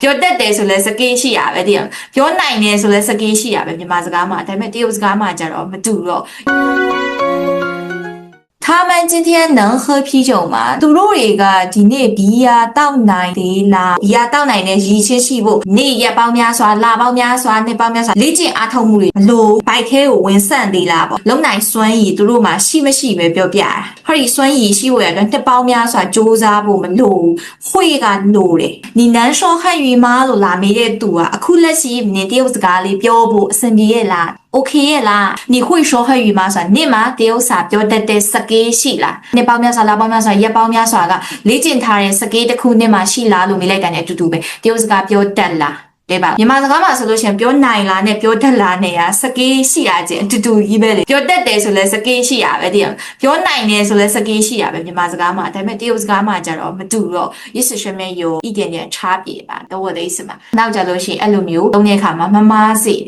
ပြောတတ်တယ်ဆိုလဲစကေးရှိရပဲတည်ရပြောနိုင်တယ်ဆိုလဲစကေးရှိရပဲမြန်မာစကားမှာဒါပေမဲ့တရုတ်စကားမှာကြတော့မတူတော့他们今天能喝啤酒吗？သူတို့တွေကဒီနေ့ဘီယာတောက်နိုင်သေးလားဘီယာတောက်နိုင်တဲ့ရည်ချင်းရှိဖို့နေ့ရက်ပေါင်းများစွာလပေါင်းများစွာနှစ်ပေါင်းများစွာလေ့ကျင့်အားထုတ်မှုတွေမလို့ဘိုက်ခဲကိုဝင်ဆန့်သေးလားပေါ့လုံနိုင်စွမ်းရည်သူတို့မှာရှိမရှိပဲပြောပြတာဟောဒီစွမ်းရည်ရှိဖို့ရတော့နှစ်ပေါင်းများစွာစ조사ဖို့မလို့ခွေကလို့တယ်你能说汉语吗လို့လာမေးတဲ့သူကအခုလက်ရှိနင်တရုတ်စကားလေးပြောဖို့အဆင်ပြေရဲ့လားOK ရဲ့လား你会说汉语吗ဆိုတာနေ့မှာတရုတ်စာပြောတတ်တဲ့စကေးရှိလားနှစ်ပေါင်းများစွာလပေါင်းများစွာရက်ပေါင်းများစွာကလေ့ကျင့်ထားတဲ့စကေးတစ်ခုနှစ်မှာရှိလားလို့မေးလိုက်တာနဲ့အတူတူပဲတရုတ်စကားပြောတတ်လားတဲ့ပါမြန်မာစကားမှာဆိုလို့ရှိရင်ပြောနိုင်လားနဲ့ပြောတတ်လားနဲ့စကေးရှိတာချင်းအတူတူကြီးပဲလေပြောတတ်တယ်ဆိုလဲစကေးရှိရပဲတည်ရပြောနိုင်တယ်ဆိုလဲစကေးရှိရပဲမြန်မာစကားမှာဒါပေမဲ့တရုတ်စကားမှာကြတော့မတူတော့意思是没有一点点差别吧懂我的意思吗နောက်ကြလို့ရှိရင်အဲ့လိုမျိုးသုံးတဲ့အခါမှာမမားစေတယ်